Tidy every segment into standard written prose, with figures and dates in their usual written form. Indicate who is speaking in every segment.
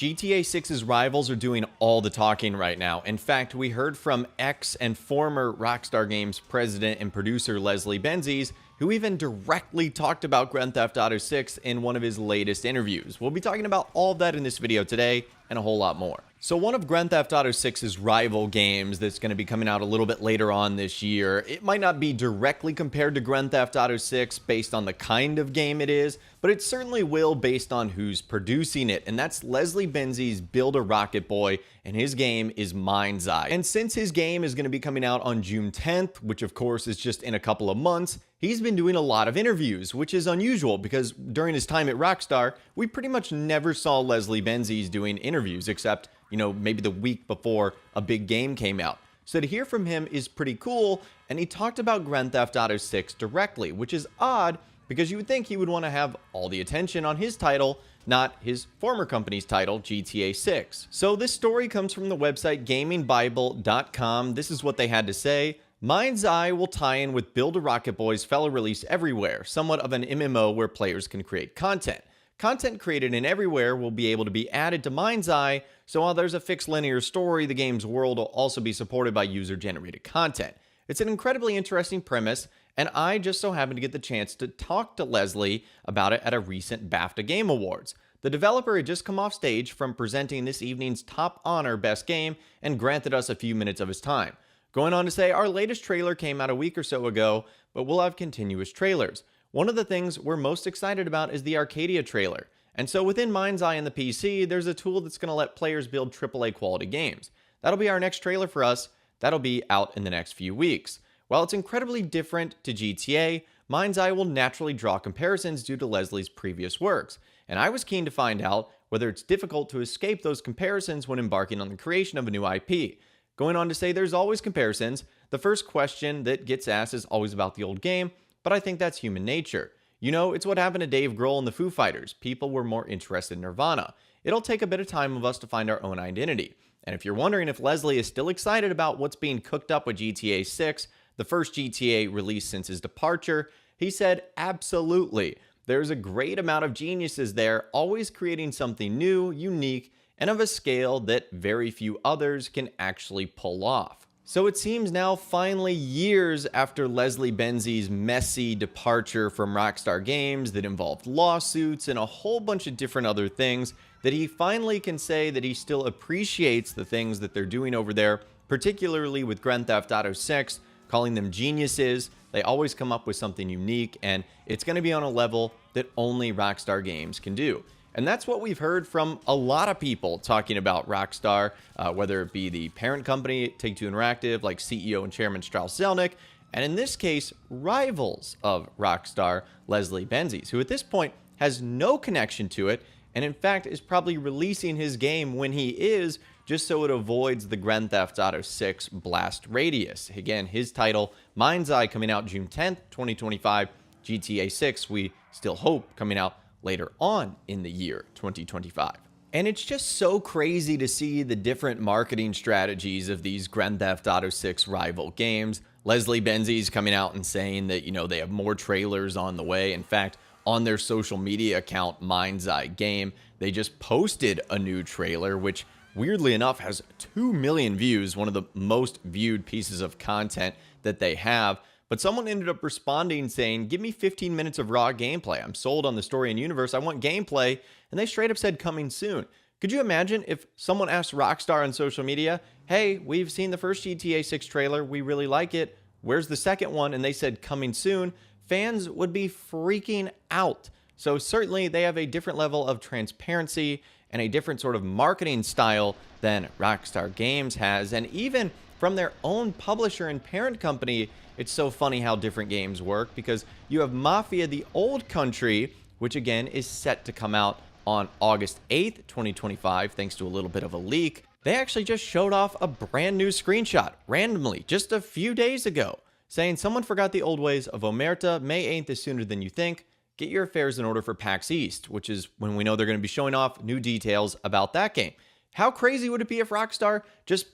Speaker 1: GTA 6's rivals are doing all the talking right now. In fact, we heard from ex and former Rockstar Games president and producer Leslie Benzies, who even directly talked about Grand Theft Auto 6 in one of his latest interviews. We'll be talking about all of that in this video today and a whole lot more. So one of Grand Theft Auto 6's rival games that's going to be coming out a little bit later on this year, it might not be directly compared to Grand Theft Auto 6 based on the kind of game it is, but it certainly will based on who's producing it, and that's Leslie Benzies' Build a Rocket Boy, and his game is Mind's Eye. And since his game is going to be coming out on June 10th, which of course is just in a couple of months, he's been doing a lot of interviews, which is unusual because during his time at Rockstar, we pretty much never saw Leslie Benzies doing interviews except, maybe the week before a big game came out. So to hear from him is pretty cool, and he talked about Grand Theft Auto 6 directly, which is odd because you would think he would want to have all the attention on his title, not his former company's title, GTA 6. So this story comes from the website gamingbible.com. This is what they had to say. Mind's Eye will tie in with Build a Rocket Boy's fellow release Everywhere, somewhat of an MMO where players can create content. Content created in Everywhere will be able to be added to Mind's Eye, so while there's a fixed linear story, the game's world will also be supported by user-generated content. It's an incredibly interesting premise, and I just so happened to get the chance to talk to Leslie about it at a recent BAFTA Game Awards. The developer had just come off stage from presenting this evening's top honor Best Game and granted us a few minutes of his time. Going on to say, our latest trailer came out a week or so ago, but we'll have continuous trailers. One of the things we're most excited about is the Arcadia trailer. And so within Mind's Eye and the PC, there's a tool that's going to let players build AAA quality games. That'll be our next trailer for us. That'll be out in the next few weeks. While it's incredibly different to GTA, Mind's Eye will naturally draw comparisons due to Leslie's previous works. And I was keen to find out whether it's difficult to escape those comparisons when embarking on the creation of a new IP. Going on to say there's always comparisons. The first question that gets asked is always about the old game, but I think that's human nature. It's what happened to Dave Grohl and the Foo Fighters. People were more interested in Nirvana. It'll take a bit of time of us to find our own identity. And if you're wondering if Leslie is still excited about what's being cooked up with GTA 6, the first GTA release since his departure, he said, absolutely. There's a great amount of geniuses there, always creating something new, unique, and of a scale that very few others can actually pull off. So it seems now, finally years after Leslie Benzies' messy departure from Rockstar Games that involved lawsuits and a whole bunch of different other things, that he finally can say that he still appreciates the things that they're doing over there, particularly with Grand Theft Auto 6, calling them geniuses. They always come up with something unique, and it's going to be on a level that only Rockstar Games can do. And that's what we've heard from a lot of people talking about Rockstar, whether it be the parent company, Take-Two Interactive, like CEO and Chairman Strauss Zelnick, and in this case, rivals of Rockstar, Leslie Benzies, who at this point has no connection to it, and in fact is probably releasing his game when he is, just so it avoids the Grand Theft Auto 6 blast radius. Again, his title, Mind's Eye, coming out June 10th, 2025. GTA 6, we still hope, coming out later on in the year 2025. And it's just so crazy to see the different marketing strategies of these Grand Theft Auto 6 rival games. Leslie Benzies coming out and saying that, they have more trailers on the way. In fact, on their social media account, Mind's Eye Game, they just posted a new trailer, which weirdly enough has 2 million views, one of the most viewed pieces of content that they have. But someone ended up responding saying, give me 15 minutes of raw gameplay. I'm sold on the story and universe. I want gameplay. And they straight up said coming soon. Could you imagine if someone asked Rockstar on social media, hey, we've seen the first GTA 6 trailer. We really like it. Where's the second one? And they said coming soon. Fans would be freaking out. So certainly they have a different level of transparency and a different sort of marketing style than Rockstar Games has. And even from their own publisher and parent company, it's so funny how different games work, because you have Mafia: The Old Country, which again is set to come out on August 8th, 2025, thanks to a little bit of a leak. They actually just showed off a brand new screenshot randomly just a few days ago, saying someone forgot the old ways of Omerta. May 8th is sooner than you think. Get your affairs in order for PAX East, which is when we know they're going to be showing off new details about that game. How crazy would it be if Rockstar just,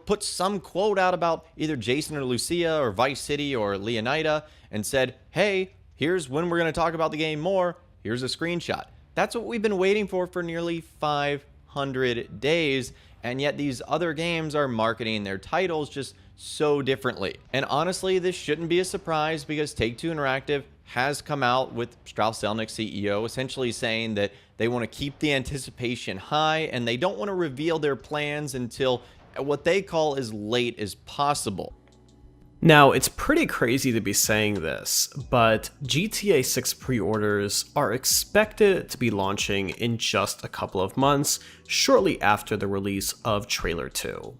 Speaker 1: put some quote out about either Jason or Lucia or Vice City or Leonida and said, hey, here's when we're going to talk about the game more. Here's a screenshot. That's what we've been waiting for nearly 5 100 days, and yet these other games are marketing their titles just so differently. And honestly, this shouldn't be a surprise because Take-Two Interactive has come out with Strauss Zelnick, CEO, essentially saying that they want to keep the anticipation high and they don't want to reveal their plans until what they call as late as possible.
Speaker 2: Now, it's pretty crazy to be saying this, but GTA 6 pre-orders are expected to be launching in just a couple of months, shortly after the release of Trailer 2.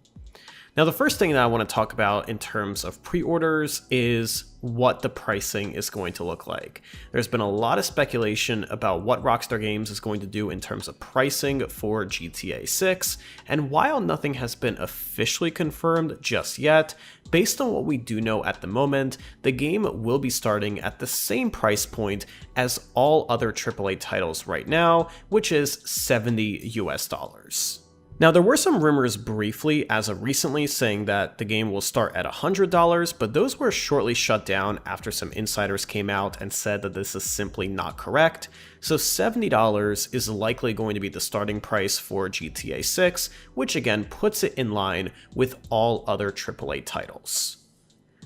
Speaker 2: Now, the first thing that I want to talk about in terms of pre-orders is what the pricing is going to look like. There's been a lot of speculation about what Rockstar Games is going to do in terms of pricing for GTA 6, and while nothing has been officially confirmed just yet, based on what we do know at the moment, the game will be starting at the same price point as all other AAA titles right now, which is $70 US. Now, there were some rumors briefly as of recently saying that the game will start at $100, but those were shortly shut down after some insiders came out and said that this is simply not correct. So $70 is likely going to be the starting price for GTA 6, which again puts it in line with all other AAA titles.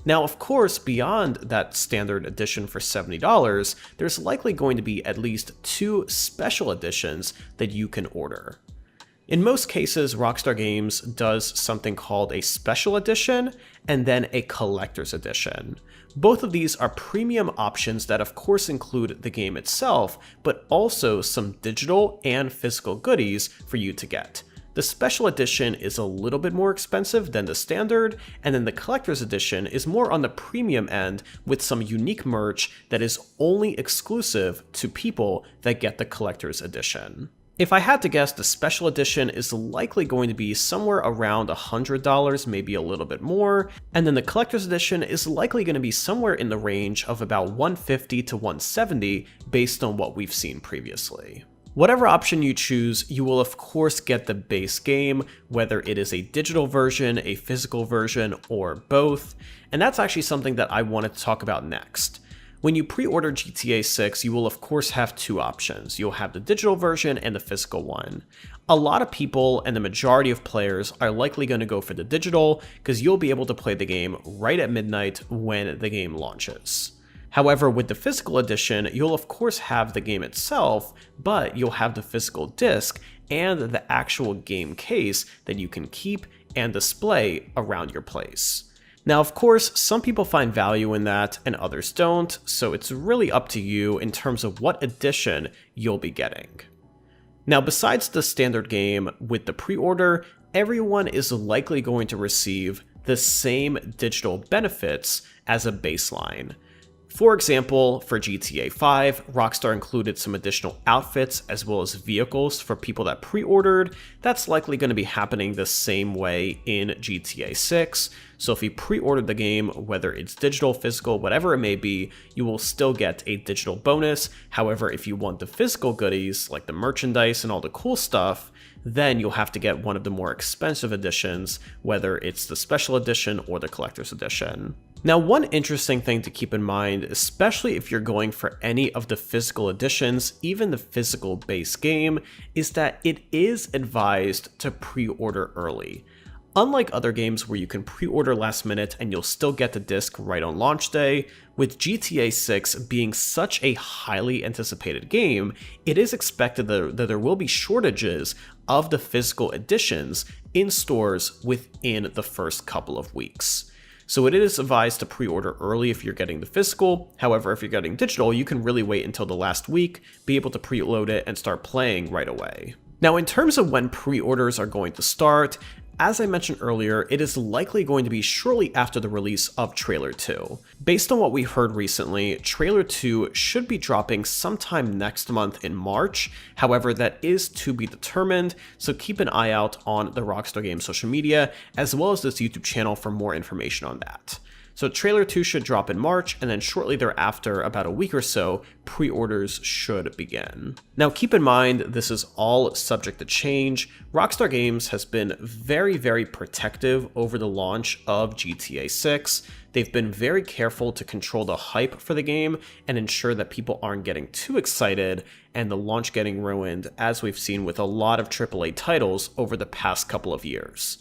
Speaker 2: Now, of course, beyond that standard edition for $70, there's likely going to be at least 2 special editions that you can order. In most cases, Rockstar Games does something called a special edition and then a collector's edition. Both of these are premium options that of course include the game itself, but also some digital and physical goodies for you to get. The special edition is a little bit more expensive than the standard, and then the collector's edition is more on the premium end with some unique merch that is only exclusive to people that get the collector's edition. If I had to guess, the special edition is likely going to be somewhere around $100, maybe a little bit more, and then the collector's edition is likely going to be somewhere in the range of about $150 to $170 based on what we've seen previously. Whatever option you choose, you will of course get the base game, whether it is a digital version, a physical version, or both, and that's actually something that I wanted to talk about next. When you pre-order GTA 6, you will of course have 2 options. You'll have the digital version and the physical one. A lot of people and the majority of players are likely going to go for the digital because you'll be able to play the game right at midnight when the game launches. However, with the physical edition, you'll of course have the game itself, but you'll have the physical disc and the actual game case that you can keep and display around your place. Now, of course, some people find value in that and others don't, so it's really up to you in terms of what edition you'll be getting. Now, besides the standard game with the pre-order, everyone is likely going to receive the same digital benefits as a baseline. For example, for GTA 5, Rockstar included some additional outfits as well as vehicles for people that pre-ordered. That's likely going to be happening the same way in GTA 6. So if you pre-ordered the game, whether it's digital, physical, whatever it may be, you will still get a digital bonus. However, if you want the physical goodies, like the merchandise and all the cool stuff, then you'll have to get one of the more expensive editions, whether it's the special edition or the collector's edition. Now, one interesting thing to keep in mind, especially if you're going for any of the physical editions, even the physical base game, is that it is advised to pre-order early. Unlike other games where you can pre-order last minute and you'll still get the disc right on launch day, with GTA 6 being such a highly anticipated game, it is expected that there will be shortages of the physical editions in stores within the first couple of weeks. So it is advised to pre-order early if you're getting the physical. However, if you're getting digital, you can really wait until the last week, be able to preload it and start playing right away. Now, in terms of when pre-orders are going to start, as I mentioned earlier, it is likely going to be shortly after the release of Trailer 2. Based on what we heard recently, Trailer 2 should be dropping sometime next month in March. However, that is to be determined, so keep an eye out on the Rockstar Games social media, as well as this YouTube channel for more information on that. So Trailer 2 should drop in March, and then shortly thereafter, about a week or so, pre-orders should begin. Now keep in mind, this is all subject to change. Rockstar Games has been very protective over the launch of GTA 6. They've been very careful to control the hype for the game and ensure that people aren't getting too excited and the launch getting ruined, as we've seen with a lot of AAA titles over the past couple of years.